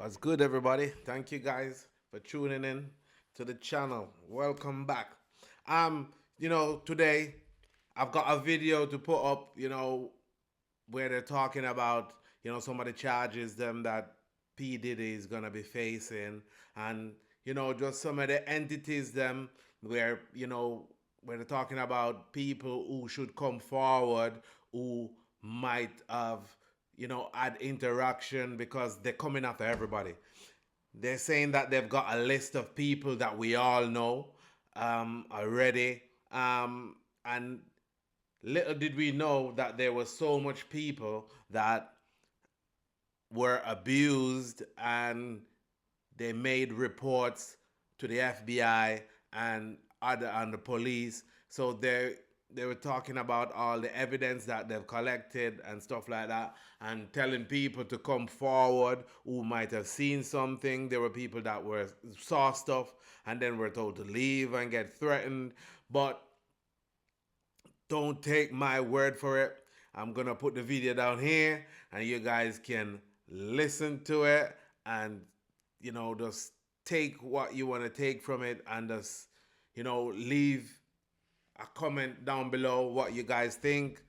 What's good, everybody? Thank you guys for tuning in to the channel. Welcome back. Today I've got a video to put up, where they're talking about, some of the charges them that P-Diddy is gonna be facing, and just some of the entities them where they're talking about people who should come forward who might have had interaction because they're coming after everybody. They're saying that they've got a list of people that we all know already. And little did we know that there was so much people that were abused, and they made reports to the FBI and the police. So they were talking about all the evidence that they've collected and stuff like that, and telling people to come forward who might have seen something. There were people that saw stuff and then were told to leave and get threatened. But don't take my word for it. I'm gonna put the video down here and you guys can listen to it and just take what you want to take from it, and just leave a comment down below what you guys think,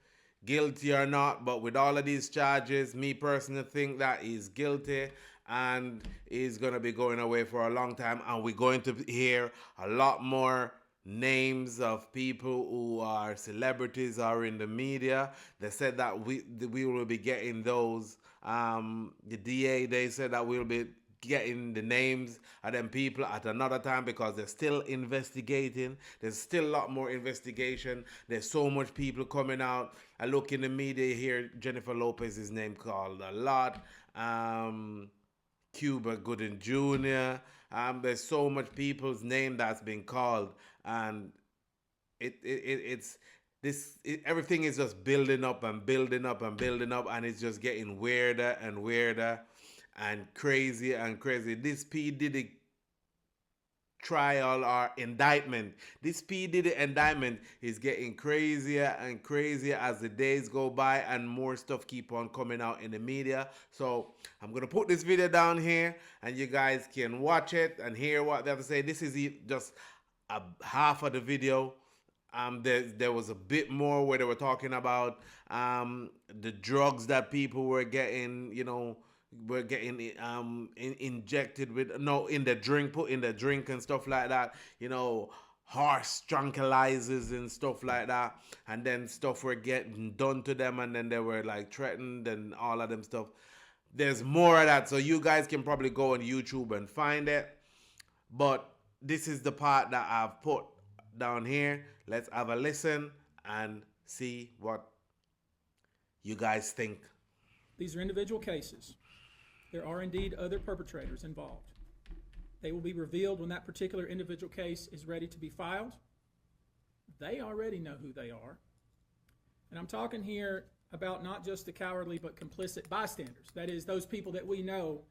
guilty or not. But with all of these charges, me personally think that he's guilty, and he's going to be going away for a long time, and we're going to hear a lot more names of people who are celebrities or in the media. They said that we will be getting those. The DA, they said that we'll be getting the names of them people at another time, because they're still investigating. There's still a lot more investigation. There's so much people coming out. I look in the media here, Jennifer Lopez's name called a lot. Cuba Gooding Jr. There's so much people's name that's been called, and everything is just building up and building up and building up, and it's just getting weirder and weirder and crazy and crazy. This P. Diddy trial or indictment, this P. Diddy indictment is getting crazier and crazier as the days go by, and more stuff keep on coming out in the media. So I'm gonna put this video down here and you guys can watch it and hear what they have to say. This is just a half of the video. There was a bit more where they were talking about the drugs that people were getting, injected with, no, in the drink, put in the drink and stuff like that, horse tranquilizers and stuff like that. And then stuff were getting done to them, and then they were like threatened and all of them stuff. There's more of that, so you guys can probably go on YouTube and find it. But this is the part that I've put down here. Let's have a listen and see what you guys think. These are individual cases. There are indeed other perpetrators involved. They will be revealed when that particular individual case is ready to be filed. They already know who they are. And I'm talking here about not just the cowardly but complicit bystanders. That is, those people that we know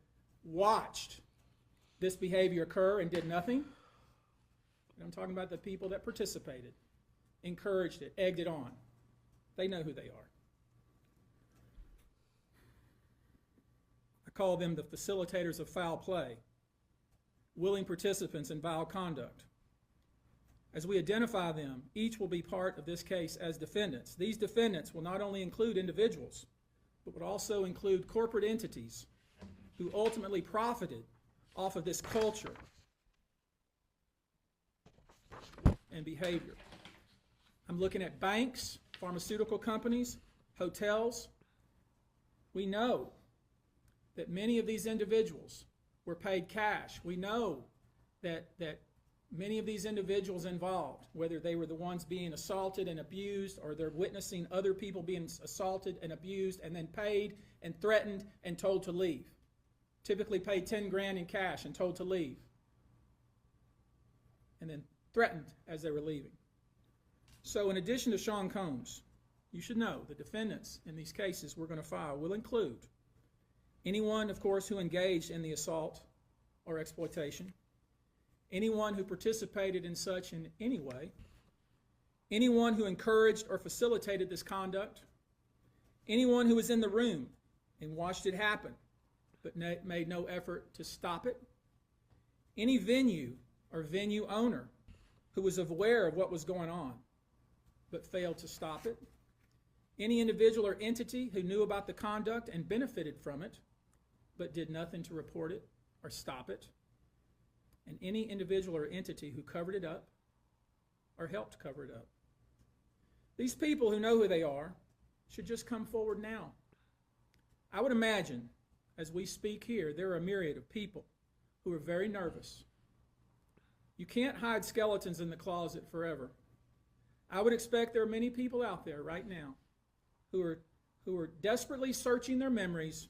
watched this behavior occur and did nothing. And I'm talking about the people that participated, encouraged it, egged it on. They know who they are. I call them the facilitators of foul play, willing participants in vile conduct. As we identify them, each will be part of this case as defendants. These defendants will not only include individuals, but would also include corporate entities who ultimately profited off of this culture and behavior. I'm looking at banks, pharmaceutical companies, hotels. We know that many of these individuals were paid cash. We know that many of these individuals involved, whether they were the ones being assaulted and abused, or they're witnessing other people being assaulted and abused and then paid and threatened and told to leave. Typically paid 10 grand in cash and told to leave, and then threatened as they were leaving. So in addition to Sean Combs, you should know the defendants in these cases we're going to file will include anyone, of course, who engaged in the assault or exploitation, anyone who participated in such in any way, anyone who encouraged or facilitated this conduct, anyone who was in the room and watched it happen, but made no effort to stop it. Any venue or venue owner who was aware of what was going on, but failed to stop it. Any individual or entity who knew about the conduct and benefited from it, but did nothing to report it or stop it. And any individual or entity who covered it up or helped cover it up. These people who know who they are should just come forward now. I would imagine, as we speak here, there are a myriad of people who are very nervous. You can't hide skeletons in the closet forever. I would expect there are many people out there right now who are desperately searching their memories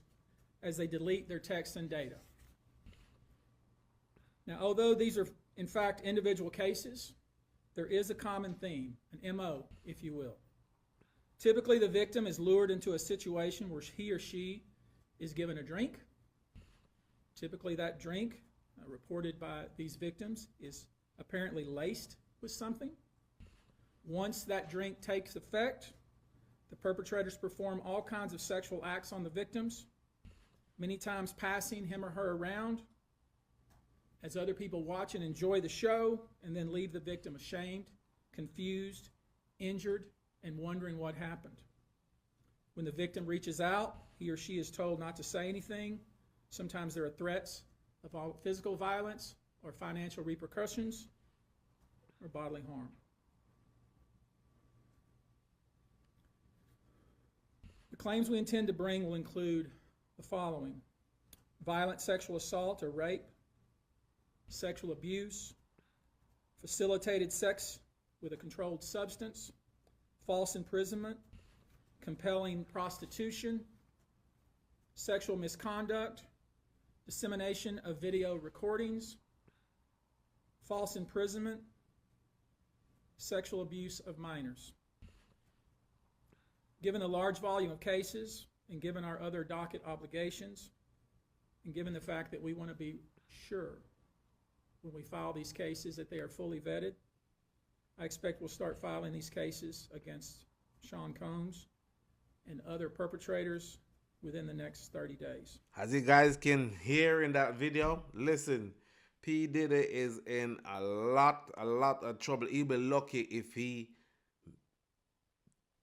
as they delete their texts and data. Now, although these are, in fact, individual cases, there is a common theme, an MO, if you will. Typically, the victim is lured into a situation where he or she is given a drink. Typically, that drink, reported by these victims, is apparently laced with something. Once that drink takes effect, the perpetrators perform all kinds of sexual acts on the victims, many times passing him or her around as other people watch and enjoy the show, and then leave the victim ashamed, confused, injured, and wondering what happened. When the victim reaches out, he or she is told not to say anything. Sometimes there are threats of physical violence or financial repercussions or bodily harm. The claims we intend to bring will include the following: violent sexual assault or rape, sexual abuse, facilitated sex with a controlled substance, false imprisonment, compelling prostitution, sexual misconduct, dissemination of video recordings, false imprisonment, sexual abuse of minors. Given the large volume of cases, and given our other docket obligations, and given the fact that we want to be sure when we file these cases that they are fully vetted, I expect we'll start filing these cases against Sean Combs and other perpetrators within the next 30 days. As you guys can hear in that video, listen, P. Diddy is in a lot of trouble. He'll be lucky if he,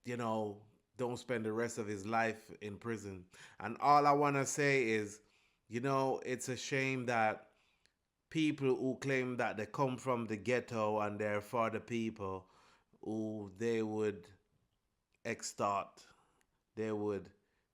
don't spend the rest of his life in prison. And all I want to say is, it's a shame that people who claim that they come from the ghetto and they're for the people, who they would extort, they would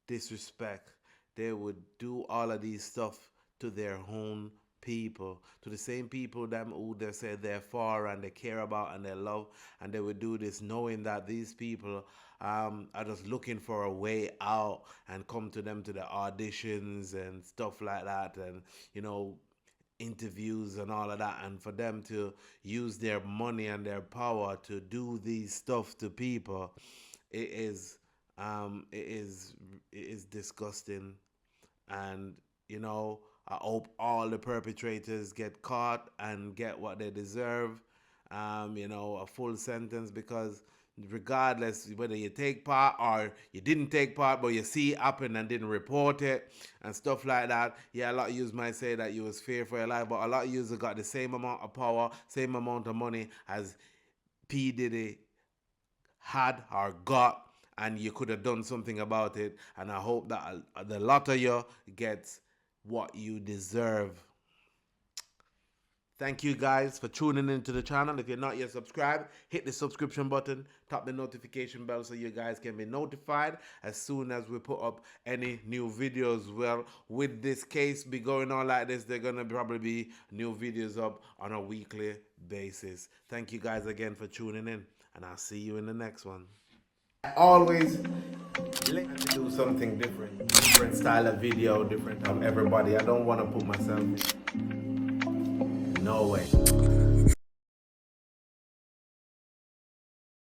disrespect, they would do all of these stuff to their own people, to the same people them who they say they're for and they care about and they love, and they would do this knowing that these people are just looking for a way out and come to them to the auditions and stuff like that, and interviews and all of that, and for them to use their money and their power to do these stuff to people, it is disgusting. And I hope all the perpetrators get caught and get what they deserve, a full sentence, because regardless whether you take part or you didn't take part, but you see it happen and didn't report it and stuff like that, yeah, a lot of you might say that you was fear for your life, but a lot of you got the same amount of power, same amount of money as P. Diddy had or got, and you could have done something about it. And I hope that the lot of you gets what you deserve. Thank you guys for tuning into the channel. If you're not yet subscribed, hit the subscription button, tap the notification bell so you guys can be notified as soon as we put up any new videos. Well, with this case be going on like this, they're gonna probably be new videos up on a weekly basis. Thank you guys again for tuning in, and I'll see you in the next one. Always like to do something different style of video, different from everybody. I don't want to put myself in. No way.